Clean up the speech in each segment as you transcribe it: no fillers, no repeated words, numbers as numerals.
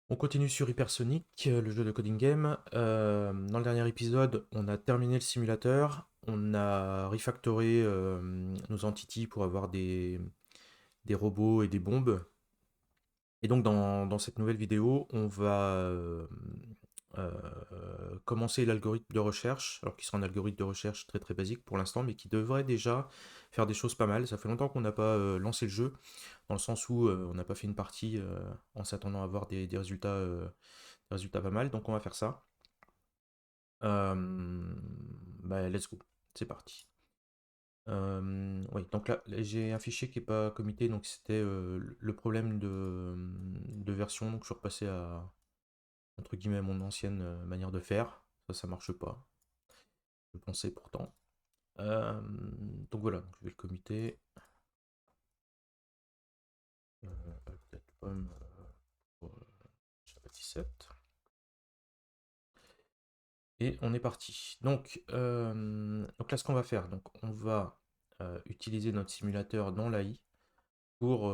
On continue sur Hypersonic, le jeu de coding game. Dans le dernier épisode, on a terminé le simulateur, on a refactoré nos entities pour avoir des robots et des bombes. Et donc dans cette nouvelle vidéo, on va commencer l'algorithme de recherche, alors qui sera un algorithme de recherche très très basique pour l'instant, mais qui devrait déjà faire des choses pas mal. Ça fait longtemps qu'on n'a pas lancé le jeu, dans le sens où on n'a pas fait une partie en s'attendant à avoir des résultats pas mal, donc on va faire ça. Bah, let's go, c'est parti. Oui, donc là, j'ai un fichier qui n'est pas committé, donc c'était le problème de version, donc je suis repassé à, entre guillemets, mon ancienne manière de faire. Ça marche pas. Je pensais pourtant. Donc voilà, donc je vais le committer. Peut-être pomme pour Java 17. Et on est parti. Donc là, ce qu'on va faire, donc on va utiliser notre simulateur dans l'AI pour,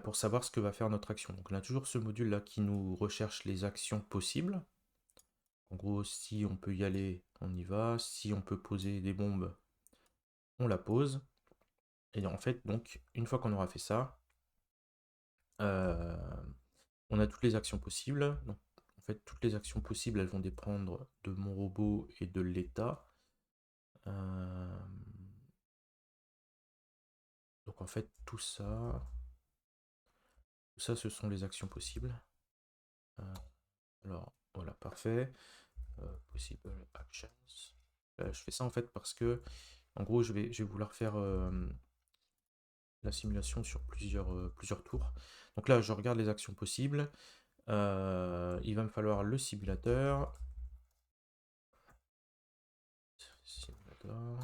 pour savoir ce que va faire notre action. Donc on a toujours ce module-là qui nous recherche les actions possibles. En gros, si on peut y aller, on y va. Si on peut poser des bombes, on la pose. Et en fait, donc, une fois qu'on aura fait ça, euh, on a toutes les actions possibles. Donc, en fait, toutes les actions possibles, elles vont dépendre de mon robot et de l'état. Euh, donc en fait, tout ça, ce sont les actions possibles. Euh, alors, voilà, parfait. Possible actions. Je fais ça en fait parce que, en gros, je vais vouloir faire la simulation sur plusieurs tours. Donc là, je regarde les actions possibles. Il va me falloir le simulateur. Simulateur.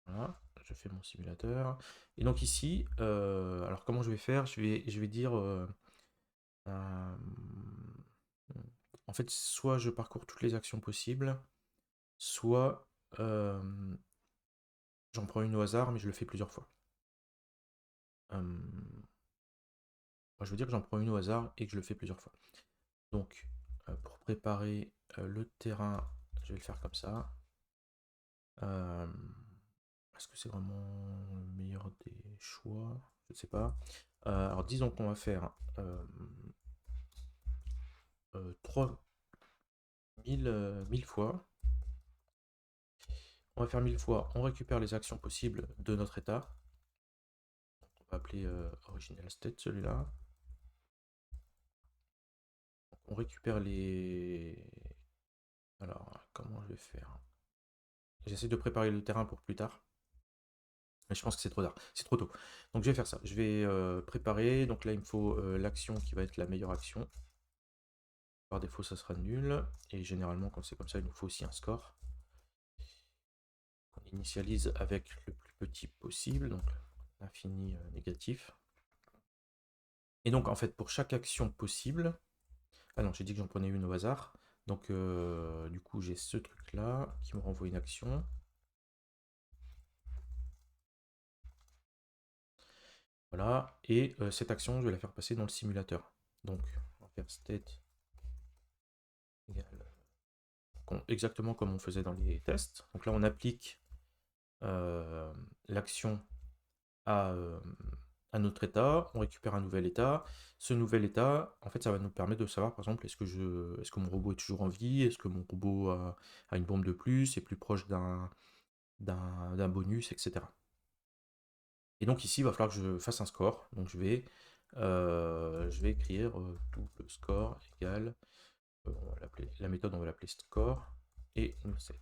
Voilà, je fais mon simulateur. Et donc ici, alors comment je vais faire? Je vais dire, euh, en fait, soit je parcours toutes les actions possibles, soit j'en prends une au hasard, mais je le fais plusieurs fois. Je veux dire que j'en prends une au hasard et que je le fais plusieurs fois. Donc, pour préparer le terrain, je vais le faire comme ça. Euh, Est-ce que c'est vraiment le meilleur des choix? Je ne sais pas. Alors, disons qu'on va faire 1000 fois. On va faire 1000 fois. On récupère les actions possibles de notre état. On va appeler original state celui-là. On récupère les. Alors, comment je vais faire? J'essaie de préparer le terrain pour plus tard. Mais je pense que c'est trop tard, c'est trop tôt. Donc je vais faire ça. Je vais préparer. Donc là, il me faut l'action qui va être la meilleure action. Par défaut, ça sera nul. Et généralement, quand c'est comme ça, il nous faut aussi un score. On initialise avec le plus petit possible, donc l'infini négatif. Et donc, en fait, pour chaque action possible. Ah non, j'ai dit que j'en prenais une au hasard. Donc, du coup, j'ai ce truc-là qui me renvoie une action. Voilà. Et cette action, je vais la faire passer dans le simulateur. Donc, on va faire state égale exactement comme on faisait dans les tests. Donc là, on applique l'action à, euh, à notre état, on récupère un nouvel état. Ce nouvel état, en fait, ça va nous permettre de savoir, par exemple, est-ce que mon robot est toujours en vie, est-ce que mon robot a une bombe de plus, est plus proche d'un bonus, etc. Et donc ici, il va falloir que je fasse un score. Donc je vais écrire tout le score égale, la méthode, on va l'appeler score, et une set.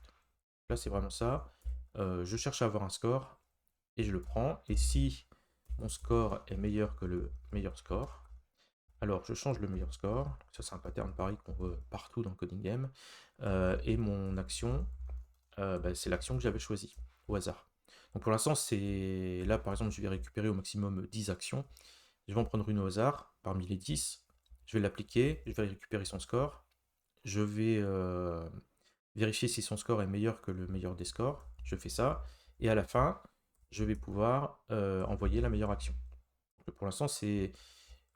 Là, c'est vraiment ça. Je cherche à avoir un score et je le prends. Et si mon score est meilleur que le meilleur score, alors je change le meilleur score. Ça, c'est un pattern pareil qu'on voit partout dans le coding game. Et mon action, bah, c'est l'action que j'avais choisie au hasard. Donc pour l'instant, c'est là par exemple, je vais récupérer au maximum 10 actions. Je vais en prendre une au hasard parmi les 10. Je vais l'appliquer, je vais récupérer son score. Je vais vérifier si son score est meilleur que le meilleur des scores. Je fais ça. Et à la fin, je vais pouvoir envoyer la meilleure action. Donc, pour l'instant,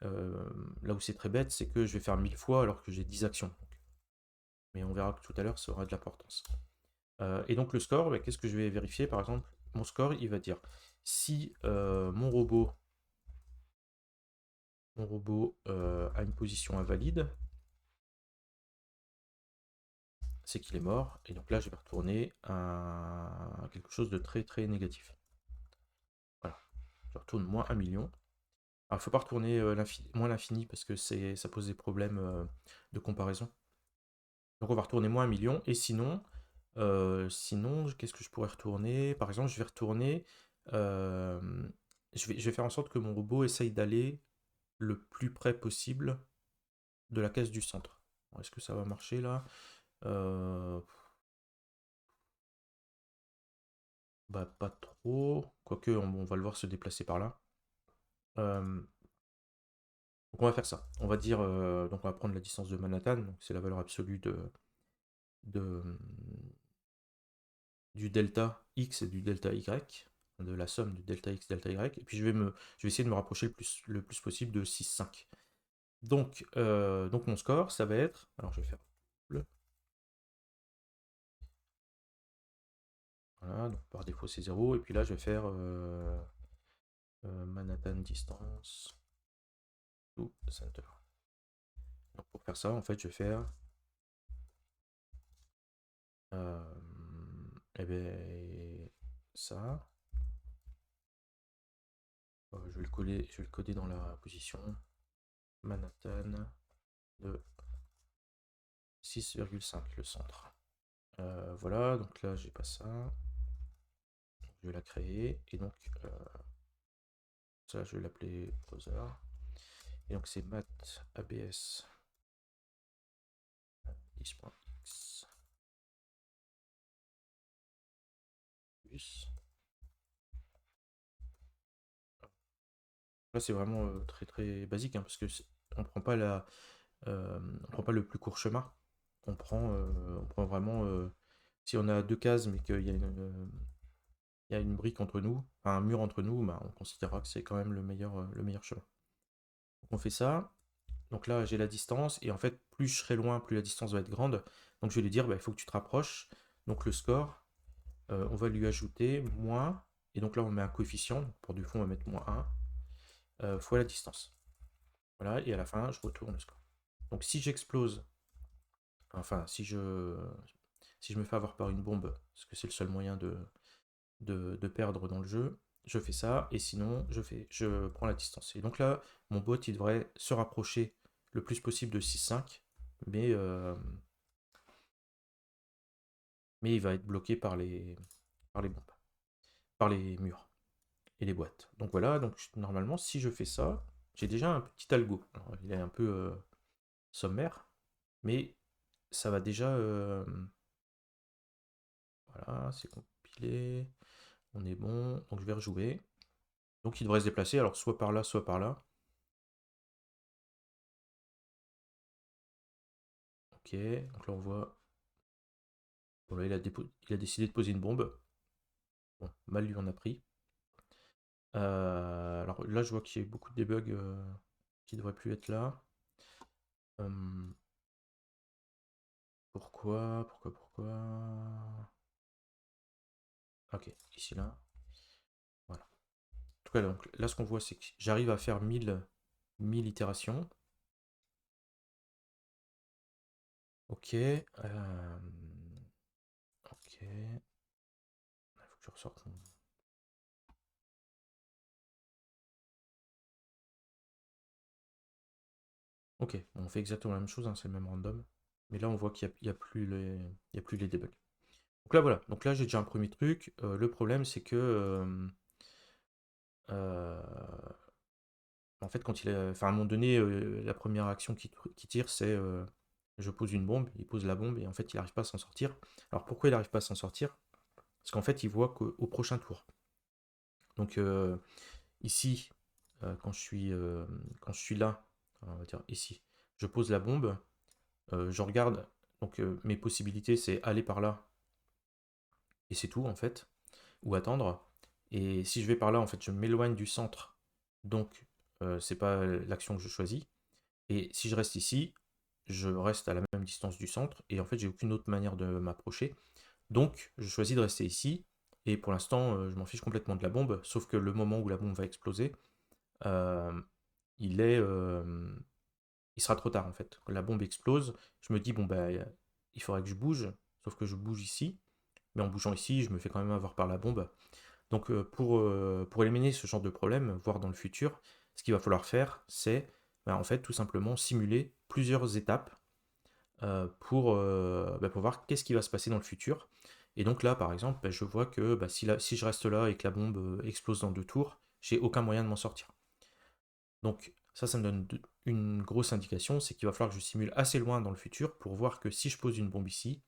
Là où c'est très bête, c'est que je vais faire 1000 fois alors que j'ai 10 actions. Mais on verra que tout à l'heure, ça aura de l'importance. Et donc le score, bah, qu'est-ce que je vais vérifier par exemple? Mon score, il va dire si mon robot a une position invalide, c'est qu'il est mort. Et donc là, je vais retourner à quelque chose de très très négatif. Voilà, je retourne moins 1 million. Alors, il ne faut pas retourner moins l'infini parce que ça pose des problèmes de comparaison. Donc on va retourner moins 1 million. Et sinon, qu'est-ce que je pourrais retourner? Par exemple, je vais retourner. euh, je vais faire en sorte que mon robot essaye d'aller le plus près possible de la case du centre. Est-ce que ça va marcher là? Euh, Bah pas trop. Quoique, on va le voir se déplacer par là. Euh, donc on va faire ça. On va dire, donc on va prendre la distance de Manhattan, donc c'est la valeur absolue de, du delta x et du delta y, de la somme du delta x, delta y, et puis je vais essayer de me rapprocher le plus possible de 6,5. Donc mon score, ça va être, alors je vais faire le, voilà, donc par défaut c'est 0, et puis là je vais faire Manhattan distance to center. Donc pour faire ça, en fait, je vais faire eh ben, ça. Je vais le coder dans la position Manhattan de 6,5, le centre. Voilà, donc là j'ai pas ça. Je vais la créer. Et donc ça je vais l'appeler browser. Et donc c'est math abs 10.x plus. Là c'est vraiment très très basique hein, parce que on prend pas on prend pas le plus court chemin. On prend vraiment si on a deux cases mais qu'il y a une brique entre nous, enfin, un mur entre nous, bah, on considérera que c'est quand même le meilleur chemin. Donc on fait ça. Donc là, j'ai la distance, et en fait, plus je serai loin, plus la distance va être grande. Donc je vais lui dire, bah, il faut que tu te rapproches. Donc le score, on va lui ajouter moins, et donc là, on met un coefficient. Pour du fond, on va mettre moins 1, fois la distance. Voilà, et à la fin, je retourne le score. Donc si j'explose, enfin, si je me fais avoir par une bombe, parce que c'est le seul moyen de perdre dans le jeu, je fais ça, et sinon je prends la distance. Et donc là, mon bot il devrait se rapprocher le plus possible de 6,5, mais, mais il va être bloqué par les bombes, par les murs et les boîtes. Donc voilà, donc normalement si je fais ça, j'ai déjà un petit algo. Alors, il est un peu sommaire, mais ça va déjà... voilà, c'est compilé, on est bon, donc je vais rejouer. Donc il devrait se déplacer, alors soit par là, soit par là. Ok, donc là on voit. Bon là il a décidé de poser une bombe. Bon, mal lui en a pris. Alors là je vois qu'il y a beaucoup de debugs qui ne devraient plus être là. Hum, pourquoi? Ok, ici là. Voilà. En tout cas, donc, là ce qu'on voit c'est que j'arrive à faire 1000 itérations. Ok. Ok. Il faut que je ressorte mon... Ok, bon, on fait exactement la même chose, hein, c'est le même random. Mais là, on voit qu'il n'y a, plus les debugs. Donc là, voilà. Donc là, j'ai déjà un premier truc. Le problème, c'est que, euh, en fait, enfin, à un moment donné, la première action qui tire, c'est je pose une bombe, il pose la bombe, et en fait, il n'arrive pas à s'en sortir. Alors pourquoi il n'arrive pas à s'en sortir? Parce qu'en fait, il voit qu'au prochain tour. Donc ici, quand je suis là, on va dire ici, je pose la bombe, je regarde, donc mes possibilités, c'est aller par là, et c'est tout en fait, ou attendre. Et si je vais par là, en fait, je m'éloigne du centre, donc c'est pas l'action que je choisis. Et si je reste ici, je reste à la même distance du centre, et en fait, j'ai aucune autre manière de m'approcher. Donc, je choisis de rester ici, et pour l'instant, je m'en fiche complètement de la bombe, sauf que le moment où la bombe va exploser, euh, il est, il sera trop tard en fait. Quand la bombe explose, je me dis, bon, bah, il faudrait que je bouge, sauf que je bouge ici, mais en bougeant ici, je me fais quand même avoir par la bombe. Donc, pour éliminer ce genre de problème, voire dans le futur, ce qu'il va falloir faire, c'est bah, en fait tout simplement simuler plusieurs étapes pour voir qu'est-ce qui va se passer dans le futur. Et donc là, par exemple, bah, je vois que bah, si je reste là et que la bombe explose dans 2 tours, j'ai aucun moyen de m'en sortir. Donc ça me donne une grosse indication, c'est qu'il va falloir que je simule assez loin dans le futur pour voir que si je pose une bombe ici,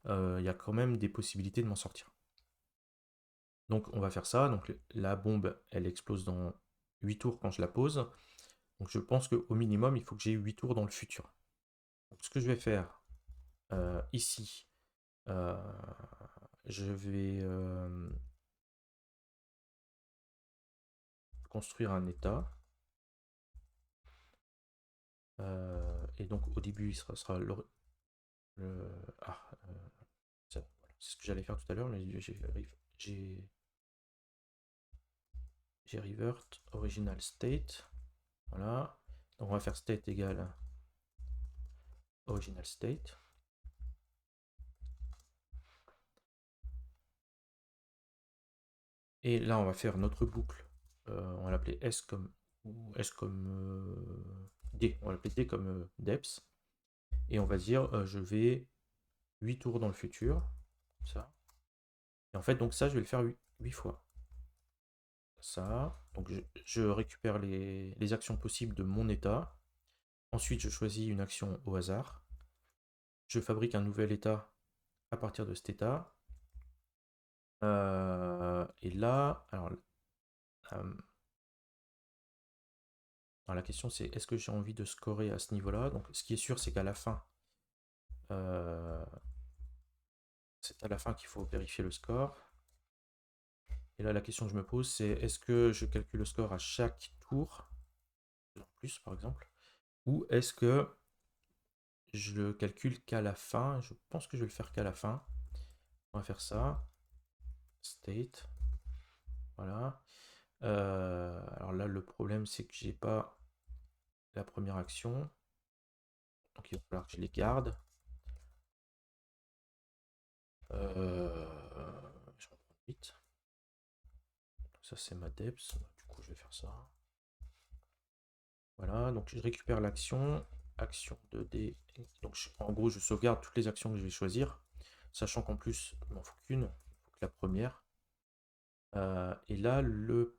il y a quand même des possibilités de m'en sortir. Donc on va faire ça, donc la bombe elle explose dans 8 tours quand je la pose, donc je pense qu'au minimum il faut que j'ai 8 tours dans le futur. Donc ce que je vais faire ici, euh, je vais construire un état, et donc au début il sera le- ah, voilà, c'est ce que j'allais faire tout à l'heure, mais j'ai j'ai revert original state. Voilà. Donc on va faire state égale original state. Et là on va faire notre boucle. On va l'appeler S comme S comme D. On va l'appeler D comme depth. Et on va dire je vais 8 tours dans le futur. Ça. Et en fait donc ça je vais le faire 8 fois. Ça. Donc je récupère les actions possibles de mon état. Ensuite, je choisis une action au hasard. Je fabrique un nouvel état à partir de cet état. Et là, euh, alors la question c'est est-ce que j'ai envie de scorer à ce niveau-là? Donc ce qui est sûr, c'est qu'à la fin, euh, c'est à la fin qu'il faut vérifier le score. Et là, la question que je me pose, c'est est-ce que je calcule le score à chaque tour, en plus par exemple, ou est-ce que je le calcule qu'à la fin? Je pense que je vais le faire qu'à la fin. On va faire ça. State. Voilà. Alors là, le problème, c'est que j'ai pas la première action. Donc il va falloir que je les garde. Je reprends vite. Ça, c'est ma depth. Du coup, je vais faire ça. Voilà, donc je récupère l'action. Action de D. Donc en gros, je sauvegarde toutes les actions que je vais choisir. Sachant qu'en plus, il m'en faut qu'une. Il faut que la première. Et là, le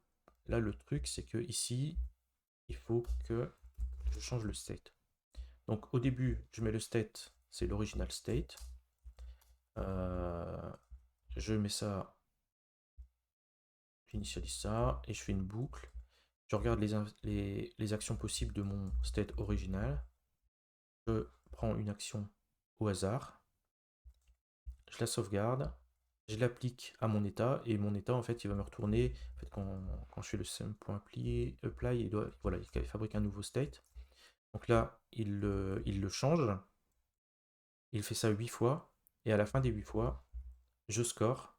truc, c'est que ici, il faut que je change le state. Donc au début, je mets le state, c'est l'original state. Je mets ça, j'initialise ça, et je fais une boucle. Je regarde les actions possibles de mon state original. Je prends une action au hasard. Je la sauvegarde. Je l'applique à mon état. Et mon état, en fait, il va me retourner. En fait, quand je fais le sum.apply, voilà, il fabrique un nouveau state. Donc là, il le change. Il fait ça 8 fois. Et à la fin des 8 fois, je score.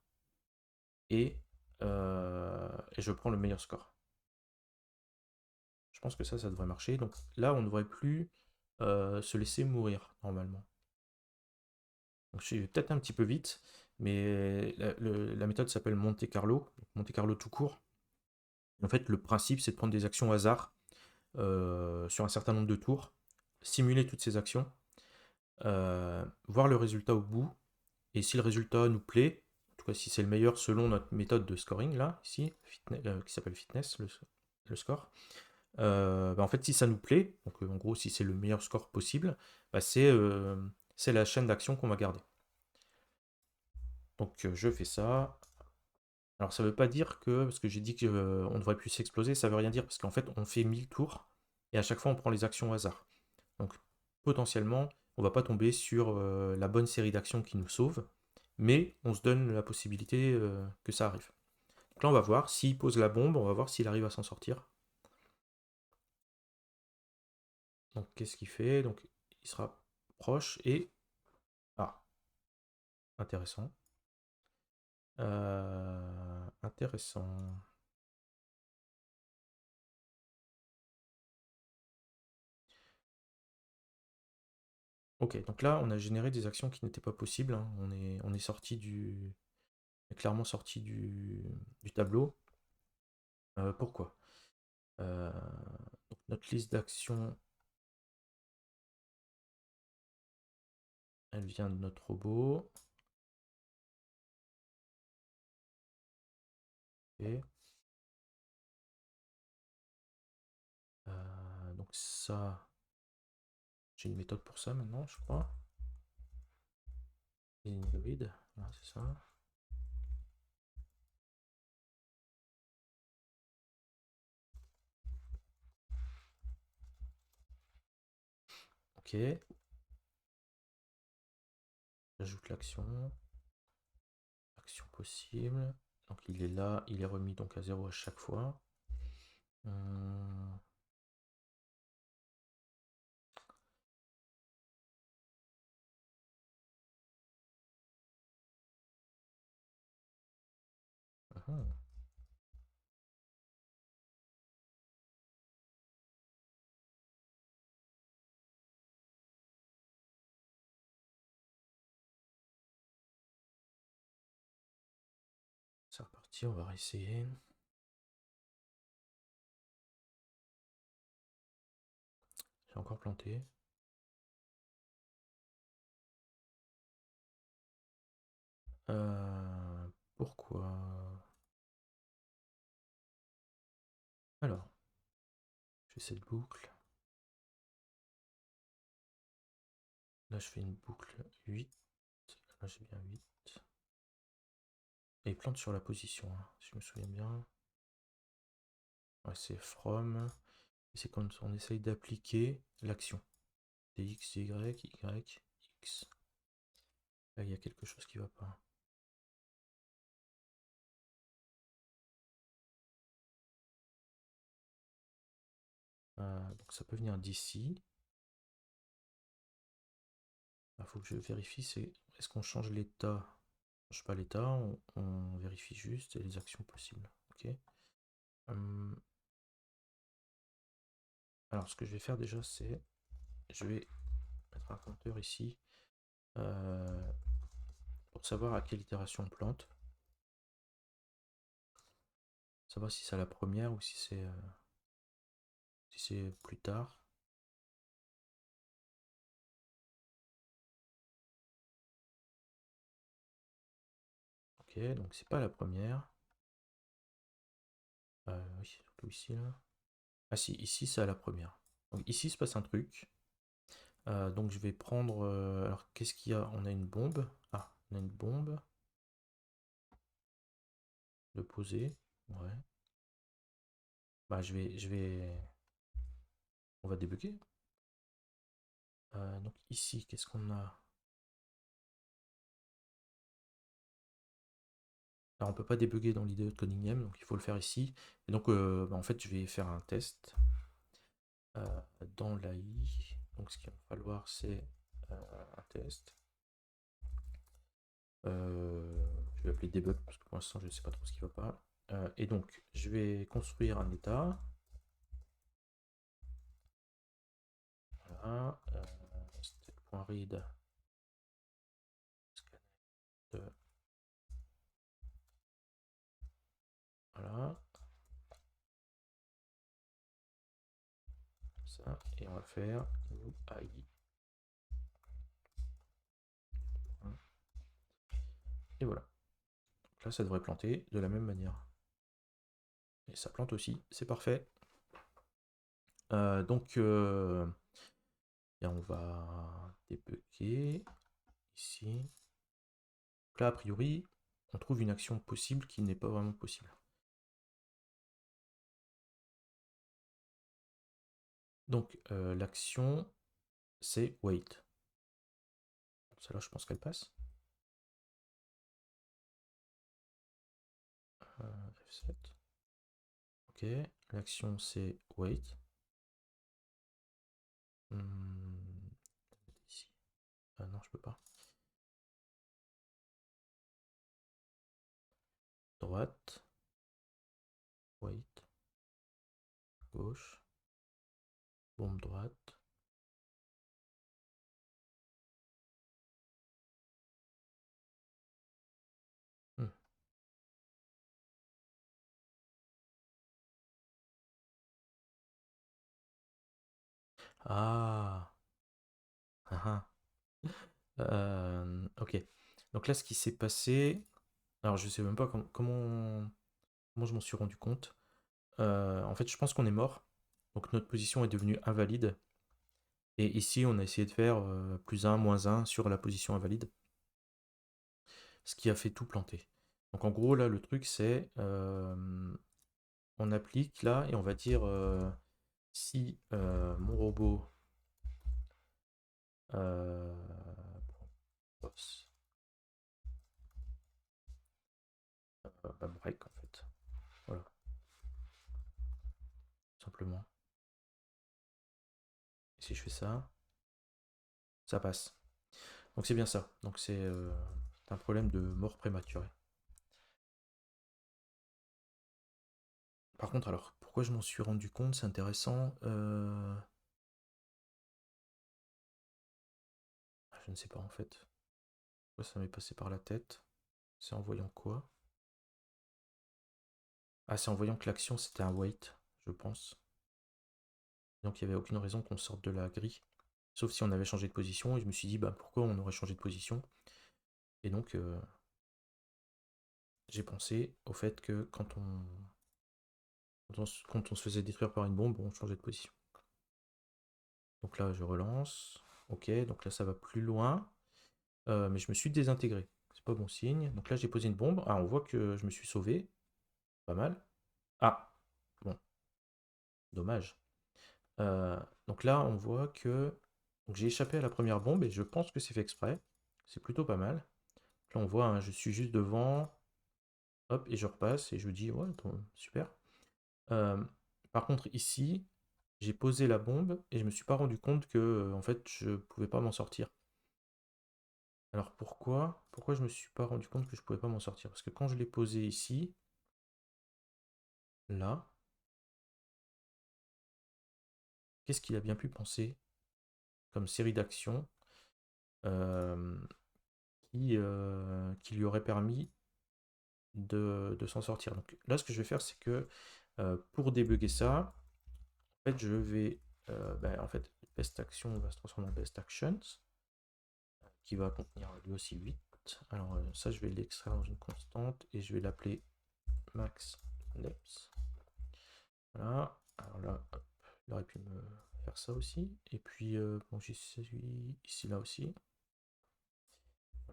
Et je prends le meilleur score. Je pense que ça devrait marcher. Donc là, on ne devrait plus se laisser mourir, normalement. Donc je suis peut-être un petit peu vite, mais la méthode s'appelle Monte Carlo, Monte Carlo tout court. En fait, le principe, c'est de prendre des actions au hasard sur un certain nombre de tours, simuler toutes ces actions, voir le résultat au bout, et si le résultat nous plaît, en tout cas si c'est le meilleur selon notre méthode de scoring, là, ici, qui s'appelle fitness, le score, en fait, si ça nous plaît, donc en gros, si c'est le meilleur score possible, c'est la chaîne d'action qu'on va garder. Donc je fais ça. Alors ça veut pas dire que, parce que j'ai dit qu'on ne devrait plus s'exploser, ça veut rien dire, parce qu'en fait on fait 1000 tours, et à chaque fois on prend les actions au hasard. Donc potentiellement, on va pas tomber sur la bonne série d'actions qui nous sauve, mais on se donne la possibilité que ça arrive. Donc là on va voir, s'il pose la bombe, on va voir s'il arrive à s'en sortir. Donc qu'est-ce qu'il fait? Donc il sera proche et... Ah, intéressant. Intéressant. Ok, donc là on a généré des actions qui n'étaient pas possibles, hein. On est sorti du... on est clairement sorti du tableau. Pourquoi? Donc notre liste d'actions, elle vient de notre robot. Et donc ça, j'ai une méthode pour ça maintenant, je crois. Grid, voilà, c'est ça. Ok, j'ajoute l'action, action possible. Donc il est là, il est remis donc à 0 à chaque fois. Hum, hum. C'est reparti, on va réessayer. J'ai encore planté. Pourquoi? Alors, je fais cette boucle. Là, je fais une boucle 8. Là, j'ai bien 8. Et il plante sur la position, hein, si je me souviens bien. Ouais, c'est from. C'est quand on essaye d'appliquer l'action. C'est X, Y, Y, X. Là, il y a quelque chose qui va pas. Donc ça peut venir d'ici. Il faut que je vérifie, c'est est-ce qu'on change l'état? On change pas l'état, on vérifie juste les actions possibles. Ok. Alors ce que je vais faire déjà, c'est je vais mettre un compteur ici pour savoir à quelle itération on plante. Savoir si c'est à la première ou si c'est plus tard. Ok, donc c'est pas la première. Oui, surtout ici là. Ah si, ici c'est à la première. Donc ici il se passe un truc. Donc je vais prendre... alors qu'est-ce qu'il y a? On a une bombe. Ah, on a une bombe. De poser. Ouais. Bah on va débugger. Donc ici, qu'est-ce qu'on a? Alors on peut pas débugger dans l'IDE de Cunningham, donc il faut le faire ici. Et donc bah, en fait je vais faire un test dans l'AI. Donc ce qu'il va falloir c'est un test. Je vais appeler debug parce que pour l'instant je ne sais pas trop ce qui va pas. Et donc je vais construire un état. Voilà. State.read. Voilà. Ça. Et on va faire AI. Et voilà. Donc là ça devrait planter de la même manière. Et ça plante aussi, c'est parfait. Donc et on va débugger ici. Donc là, a priori, on trouve une action possible qui n'est pas vraiment possible. Donc l'action, c'est wait. Celle-là, je pense qu'elle passe. F7. Ok, l'action, c'est wait. Hmm, ici. Ah non, je peux pas. Droite, wait, gauche, bombe droite. Hmm. Ah, ah, ah. Ok. Donc là, ce qui s'est passé, alors je sais même pas comment je m'en suis rendu compte. En fait, je pense qu'on est mort. Donc notre position est devenue invalide. Et ici, on a essayé de faire +1, -1 sur la position invalide. Ce qui a fait tout planter. Donc en gros, là, le truc, c'est on applique là et on va dire si mon robot euh, boss, break en fait. Voilà, tout simplement. Et si je fais ça passe. Donc c'est bien ça. Donc c'est un problème de mort prématurée. Par contre, alors, pourquoi je m'en suis rendu compte, c'est intéressant. Je ne sais pas en fait. Pourquoi ça m'est passé par la tête? C'est en voyant quoi? Ah, c'est en voyant que l'action c'était un wait, je pense. Donc il n'y avait aucune raison qu'on sorte de la grille. Sauf si on avait changé de position. Et je me suis dit, bah pourquoi on aurait changé de position? Et donc j'ai pensé au fait que quand on se faisait détruire par une bombe, on changeait de position. Donc là, je relance. Ok, donc là, ça va plus loin. Mais je me suis désintégré. C'est pas bon signe. Donc là, j'ai posé une bombe. Ah, on voit que je me suis sauvé. Pas mal. Ah, bon, dommage. Euh, donc là, on voit que donc j'ai échappé à la première bombe et je pense que c'est fait exprès. C'est plutôt pas mal. Là, on voit, hein, je suis juste devant. Hop, et je repasse et je dis, ouais, bon, super. Euh, Par contre, ici, j'ai posé la bombe et je me suis pas rendu compte que, en fait, je pouvais pas m'en sortir. Alors pourquoi je me suis pas rendu compte que je pouvais pas m'en sortir? Parce que quand je l'ai posé ici, là, qu'est-ce qu'il a bien pu penser comme série d'actions euh, qui lui aurait permis de s'en sortir? Donc là, ce que je vais faire, c'est que pour débugger ça, en fait, je vais, en fait, best action va se transformer en best actions, qui va contenir lui aussi 8. Alors ça, je vais l'extraire dans une constante et je vais l'appeler max depth. Voilà. Alors là, hop, il aurait pu me faire ça aussi. Et puis, bon, j'y suis ici, là aussi.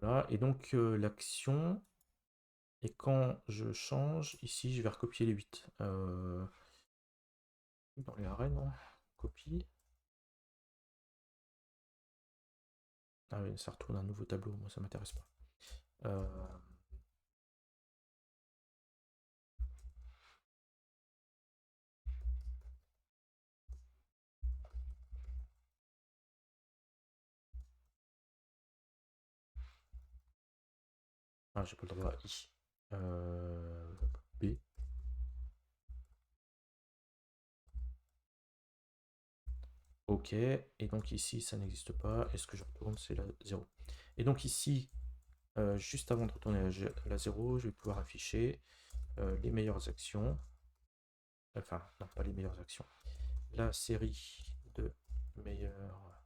Voilà. Et donc, l'action, et quand je change, ici, je vais recopier les 8. Dans les arènes, non? Copie. Ah oui, ça retourne un nouveau tableau. Moi, ça m'intéresse pas. Euh, Ah, j'ai pas le droit à I. B. Ok. Et donc ici, ça n'existe pas. Et ce que je retourne, c'est la 0. Et donc ici, juste avant de retourner à la 0, je vais pouvoir afficher les meilleures actions. Enfin, non, pas les meilleures actions. La série de meilleures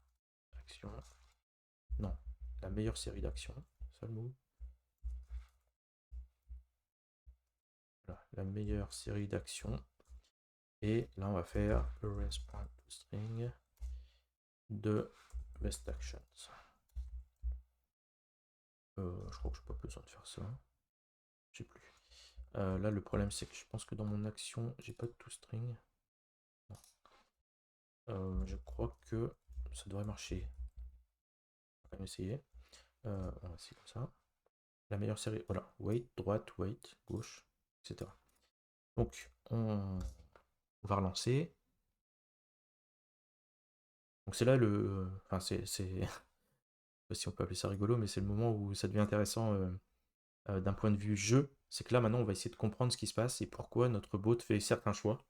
actions. Non, la meilleure série d'actions. Ça le mot. Voilà, la meilleure série d'actions. Et là, on va faire string de best actions. Je crois que je n'ai pas besoin de faire ça. Je sais plus. Là, le problème, c'est que je pense que dans mon action, j'ai pas de toString. Je crois que ça devrait marcher. On va quand même essayer. On va essayer comme ça. La meilleure série, voilà, wait, droite, wait, gauche, etc. Donc, on va relancer. Donc c'est là le... Enfin, c'est... Je sais pas si on peut appeler ça rigolo, mais c'est le moment où ça devient intéressant d'un point de vue jeu. C'est que là, maintenant, on va essayer de comprendre ce qui se passe et pourquoi notre bot fait certains choix.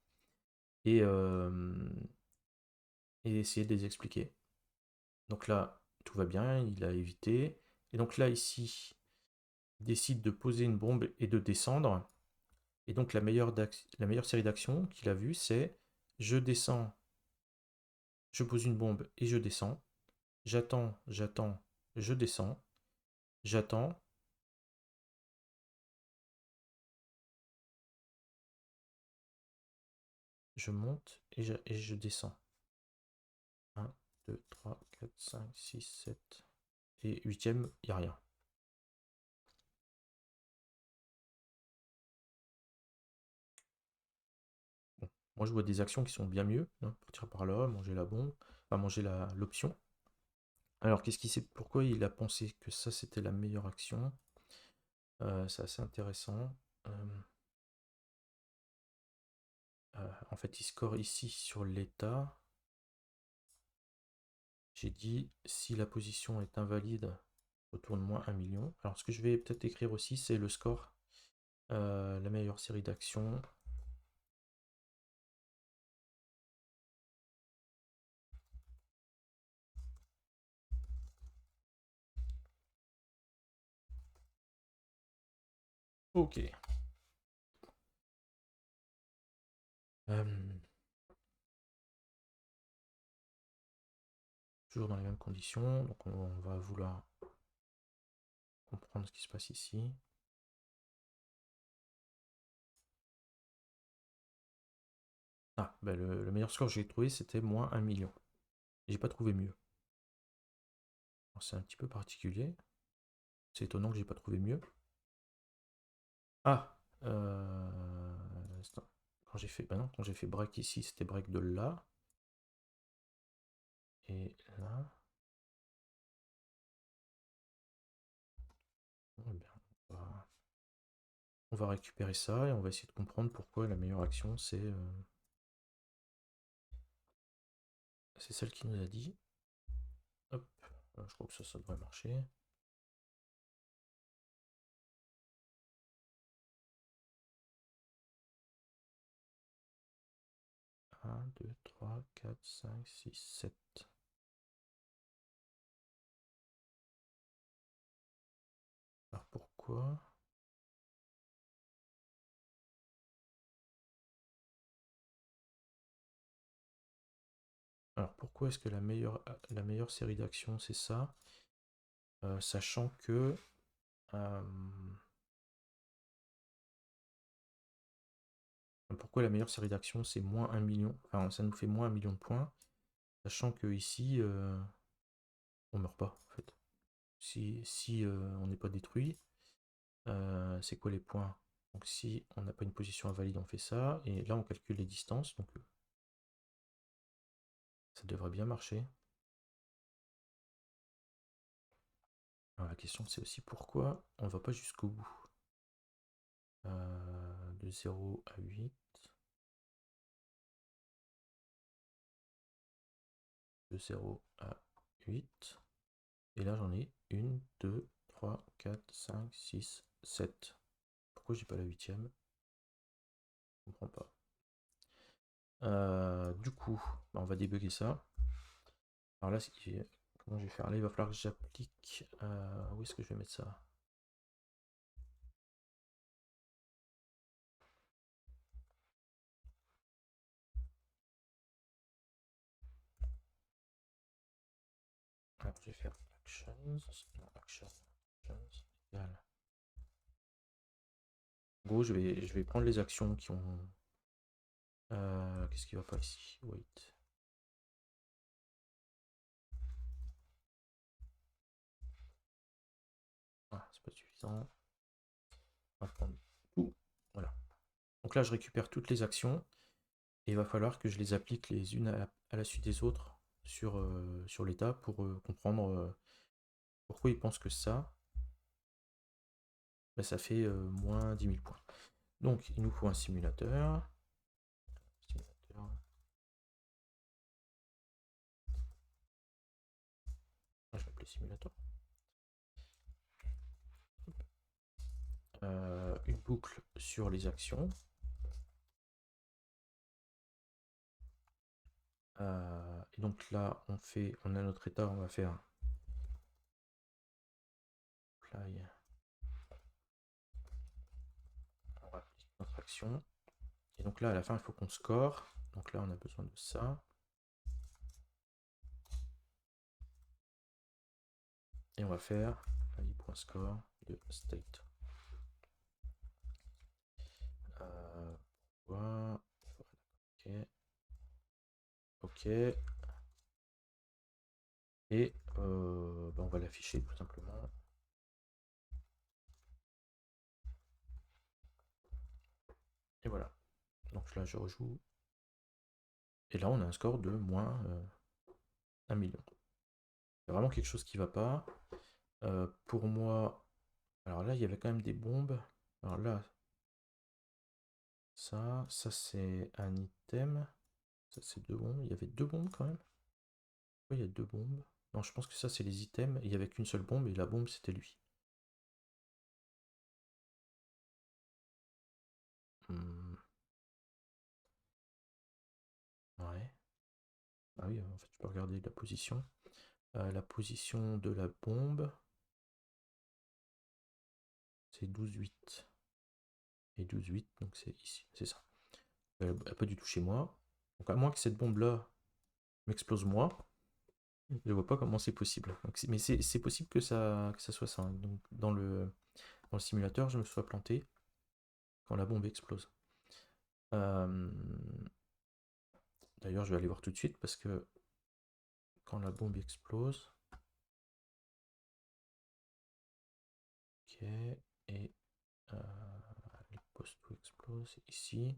Et, et essayer de les expliquer. Donc là, tout va bien, il a évité. Et donc là, ici, il décide de poser une bombe et de descendre. Et donc la meilleure série d'actions qu'il a vue, c'est je descends, je pose une bombe et je descends. J'attends, j'attends, je descends. J'attends. Je monte et je descends. 1, 2, 3, 4, 5, 6, 7. Et huitième, il n'y a rien. Bon. Moi, je vois des actions qui sont bien mieux. Hein, partir par là, manger la bombe, enfin manger l'option. Alors, qu'est-ce qu'il sait pourquoi il a pensé que ça c'était la meilleure action? C'est assez intéressant. En fait, il score ici sur l'état. J'ai dit si la position est invalide, retourne moins 1 million. Alors, ce que je vais peut-être écrire aussi, c'est le score. La meilleure série d'actions. Ok. Euh, toujours dans les mêmes conditions. Donc, on va vouloir comprendre ce qui se passe ici. Ah, ben le meilleur score que j'ai trouvé, c'était moins 1 million. J'ai pas trouvé mieux. C'est un petit peu particulier. C'est étonnant que j'ai pas trouvé mieux. Ah, quand j'ai fait, bah non, quand j'ai fait break ici, c'était break de là. Et là. Eh bien, on va récupérer ça et on va essayer de comprendre pourquoi la meilleure action c'est celle qui nous a dit. Hop, je crois que ça devrait marcher. Un, 2, 3, 4, 5, 6, 7. Alors pourquoi? Alors pourquoi est-ce que la meilleure série d'actions c'est ça? Sachant que pourquoi la meilleure série d'actions c'est moins 1 million? Enfin ça nous fait moins 1 million de points. Sachant que ici on meurt pas en fait. Si on n'est pas détruit, c'est quoi les points? Donc si on n'a pas une position invalide, on fait ça. Et là on calcule les distances, donc ça devrait bien marcher. Alors, la question c'est aussi pourquoi on va pas jusqu'au bout. De 0 à 8. De 0 à 8. Et là j'en ai 1, 2, 3, 4, 5, 6, 7. Pourquoi j'ai pas la huitième? Je comprends pas. Du coup, bah, on va débugger ça. Alors là, comment je vais faire? Là, il va falloir que j'applique. Où est-ce que je vais mettre ça? Alors, je vais faire actions. Non, actions. Égal. En gros, je vais prendre les actions qui ont. Qu'est-ce qui va pas ici? Wait. Ah, c'est pas suffisant. On va prendre tout. Voilà. Donc là, je récupère toutes les actions. Et il va falloir que je les applique les unes à la suite des autres sur l'état pour comprendre pourquoi ils pensent que ça, bah, ça fait moins 10 000 points. Donc il nous faut un simulateur. simulateur. Une boucle sur les actions. Et donc là, on a notre état, on va faire apply, on va appliquer notre action. Et donc là, à la fin, il faut qu'on score. Donc là, on a besoin de ça. Et on va faire apply.score de state. Voilà. Ok. Ok. Et on va l'afficher tout simplement. Et voilà. Donc là, je rejoue. Et là, on a un score de moins 1 million. C'est vraiment quelque chose qui va pas. Pour moi, alors là, il y avait quand même des bombes. Alors là, ça c'est un item. Ça, c'est 2 bombes. Il y avait 2 bombes quand même. Oui, il y a 2 bombes. Non, je pense que ça, c'est les items. Il y avait qu'une seule bombe et la bombe, c'était lui. Hmm, ouais. Ah oui, en fait, je peux regarder la position. La position de la bombe, c'est 12,8. Et 12,8, donc c'est ici, c'est ça. Elle n'a pas du tout chez moi. Donc à moins que cette bombe-là m'explose moi, je vois pas comment c'est possible. Donc, mais c'est possible que ça soit ça, hein. Donc dans le simulateur, je me sois planté quand la bombe explose. Euh, D'ailleurs, je vais aller voir tout de suite parce que quand la bombe explose, ok, et le post to explose ici.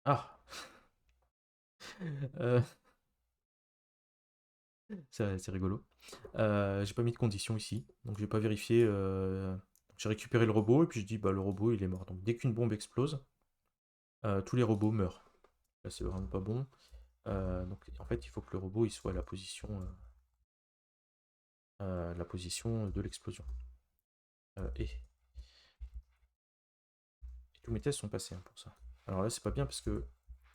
Ah, euh, c'est rigolo. J'ai pas mis de condition ici, donc j'ai pas vérifié. J'ai récupéré le robot et puis je dis bah le robot il est mort. Donc dès qu'une bombe explose, tous les robots meurent. Là c'est vraiment pas bon. Donc en fait il faut que le robot il soit à la position de l'explosion. Et tous mes tests sont passés, hein, pour ça. Alors là c'est pas bien parce que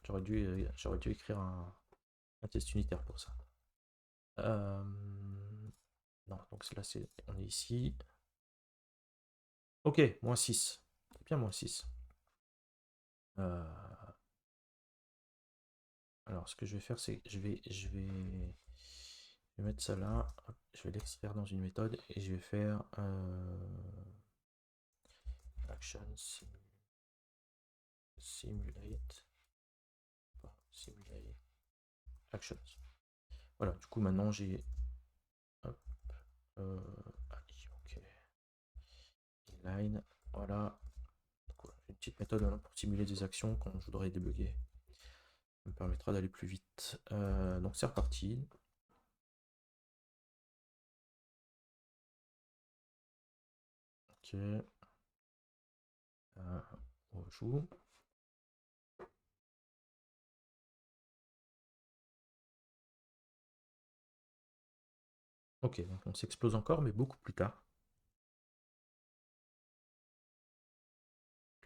j'aurais dû écrire un test unitaire pour ça. Non, donc là on est ici. Ok, moins 6. C'est bien moins 6. Alors, ce que je vais faire, c'est que je vais mettre ça là. Hop, je vais l'extraire dans une méthode et je vais faire action simulate, simulate actions. Voilà, du coup, maintenant j'ai. Hop, ok. Inline, voilà. Une petite méthode hein, pour simuler des actions quand je voudrais débugger. Ça me permettra d'aller plus vite. Donc, c'est reparti. Ok. On joue. Ok, donc on s'explose encore, mais beaucoup plus tard.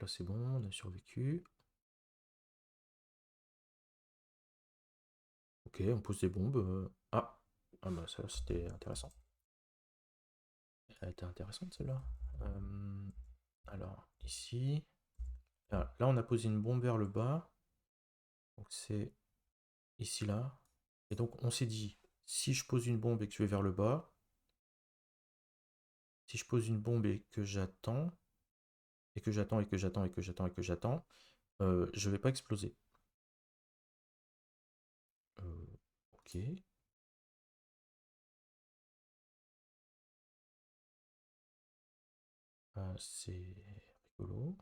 Là, c'est bon, on a survécu. Ok, on pose des bombes. Ah bah ça, c'était intéressant. Elle était intéressante celle-là. Alors, ici. Ah, là, on a posé une bombe vers le bas. Donc, c'est ici, là. Et donc, on s'est dit, si je pose une bombe et que je vais vers le bas, si je pose une bombe et que j'attends, et que j'attends, et que j'attends, et que j'attends, et que j'attends, je vais pas exploser. Ok. C'est rigolo.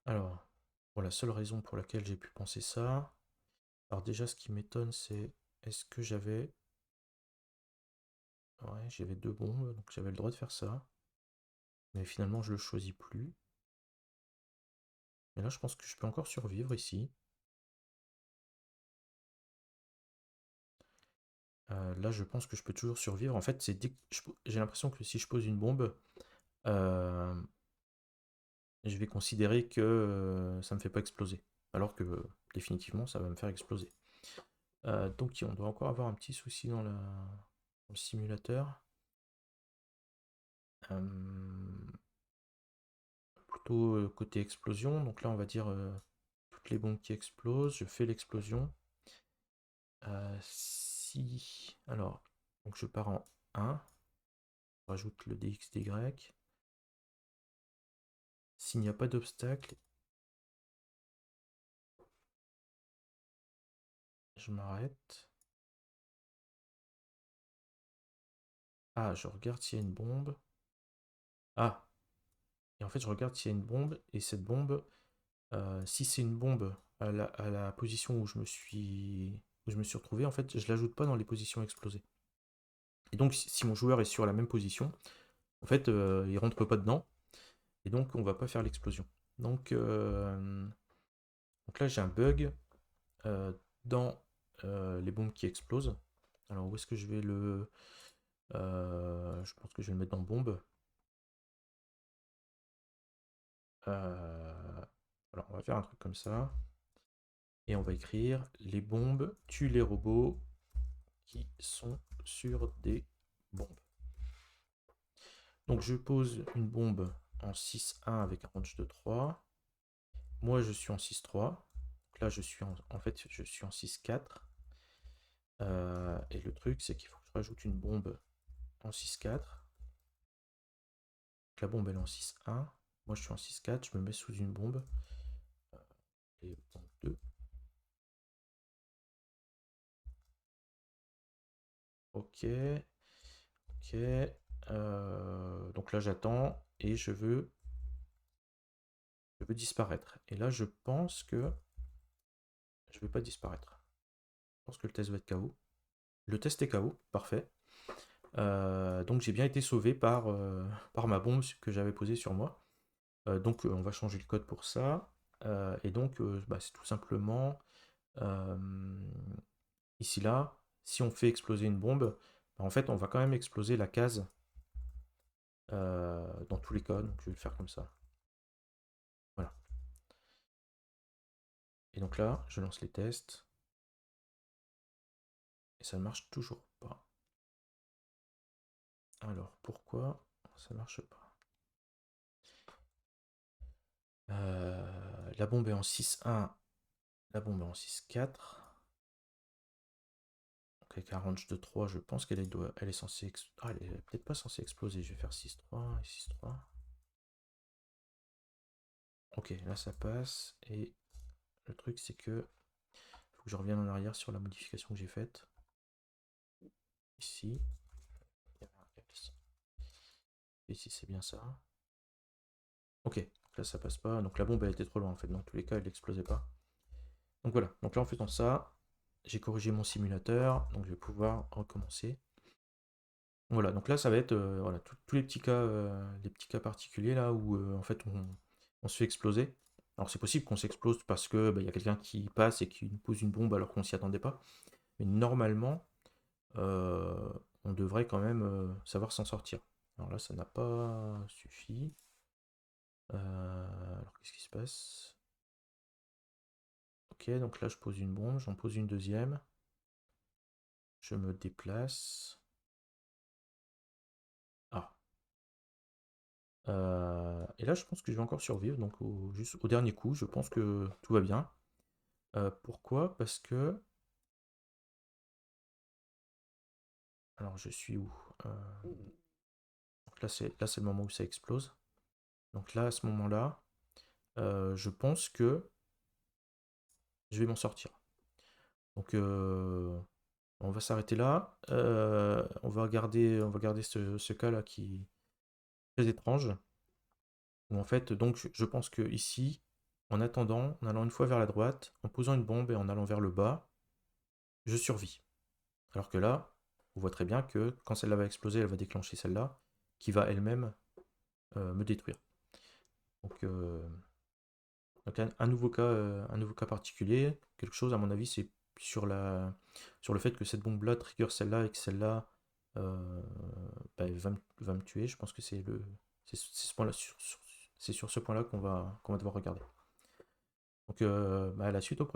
Alors. Bon, la seule raison pour laquelle j'ai pu penser ça... Alors déjà, ce qui m'étonne, c'est... Est-ce que j'avais... Ouais, j'avais 2 bombes, donc j'avais le droit de faire ça. Mais finalement, je le choisis plus. Mais là, je pense que je peux encore survivre ici. Là, je pense que je peux toujours survivre. En fait, j'ai l'impression que si je pose une bombe, euh, je vais considérer que ça me fait pas exploser. Alors que définitivement, ça va me faire exploser. Donc, on doit encore avoir un petit souci dans le simulateur. Plutôt côté explosion. Donc là, on va dire toutes les bombes qui explosent. Je fais l'explosion. Si. Alors, donc je pars en 1. Je rajoute le DXDY. S'il n'y a pas d'obstacle, je m'arrête. Ah, je regarde s'il y a une bombe. Ah, et en fait, je regarde s'il y a une bombe. Et cette bombe, si c'est une bombe à la position où je me suis retrouvé, en fait, je l'ajoute pas dans les positions explosées. Et donc, si mon joueur est sur la même position, en fait, il rentre pas dedans. Et donc, on va pas faire l'explosion. Donc, donc là, j'ai un bug euh, dans les bombes qui explosent. Alors, où est-ce que je vais le... je pense que je vais le mettre dans bombe. Alors, on va faire un truc comme ça. Et on va écrire les bombes tuent les robots qui sont sur des bombes. Donc, je pose une bombe en 6-1 avec un range de 3. Moi, je suis en 6-3. Donc là, en fait, je suis en 6-4. Et le truc, c'est qu'il faut que je rajoute une bombe en 6-4. La bombe, elle est en 6-1. Moi, je suis en 6-4. Je me mets sous une bombe. Et bombe 2. Ok. Ok. Donc là, j'attends. Et je veux disparaître. Et là, je pense que je ne vais pas disparaître. Je pense que le test va être KO. Le test est KO. Parfait. Donc, j'ai bien été sauvé par ma bombe que j'avais posée sur moi. Donc on va changer le code pour ça. Et donc bah, c'est tout simplement euh, ici là, si on fait exploser une bombe, bah, en fait on va quand même exploser la case dans tous les cas. Donc je vais le faire comme ça. Voilà. Et donc là, je lance les tests. Et ça ne marche toujours pas. Alors pourquoi ça ne marche pas? La bombe est en 6-1, la bombe est en 6-4. Avec un range de 3, je pense elle est censée... Ah, elle est peut-être pas censée exploser. Je vais faire 6-3 et 6-3. Ok, là ça passe. Et le truc, c'est que... faut que je revienne en arrière sur la modification que j'ai faite. Ici. Ici, c'est bien ça. Ok, donc là ça passe pas. Donc la bombe, elle était trop loin en fait. Dans tous les cas, elle n'explosait pas. Donc voilà. Donc là, en faisant ça, j'ai corrigé mon simulateur. Donc je vais pouvoir recommencer. Voilà, donc là ça va être voilà, tous les petits cas particuliers là où en fait on se fait exploser. Alors c'est possible qu'on s'explose parce que bah, y a quelqu'un qui passe et qui nous pose une bombe alors qu'on s'y attendait pas. Mais normalement, euh, on devrait quand même savoir s'en sortir. Alors là ça n'a pas suffi. Alors qu'est-ce qui se passe? Ok, donc là je pose une bombe, j'en pose une deuxième. Je me déplace. Ah. Et là, je pense que je vais encore survivre. Donc, juste au dernier coup, je pense que tout va bien. Pourquoi? Parce que... Alors, je suis où? Donc là, c'est le moment où ça explose. Donc là, à ce moment-là, je pense que je vais m'en sortir. Donc, on va s'arrêter là. On va garder ce cas-là qui est très étrange. Où en fait, donc, je pense que ici, En attendant, en allant une fois vers la droite, en posant une bombe et en allant vers le bas, je survis. Alors que là, on voit très bien que quand celle-là va exploser, elle va déclencher celle-là, qui va elle-même me détruire. Donc, un nouveau cas particulier, quelque chose à mon avis, c'est sur le fait que cette bombe-là trigger celle-là et que celle-là bah, va me tuer. Je pense que c'est ce point-là, c'est sur ce point-là qu'on va devoir regarder. Donc, bah, à la suite au prochain.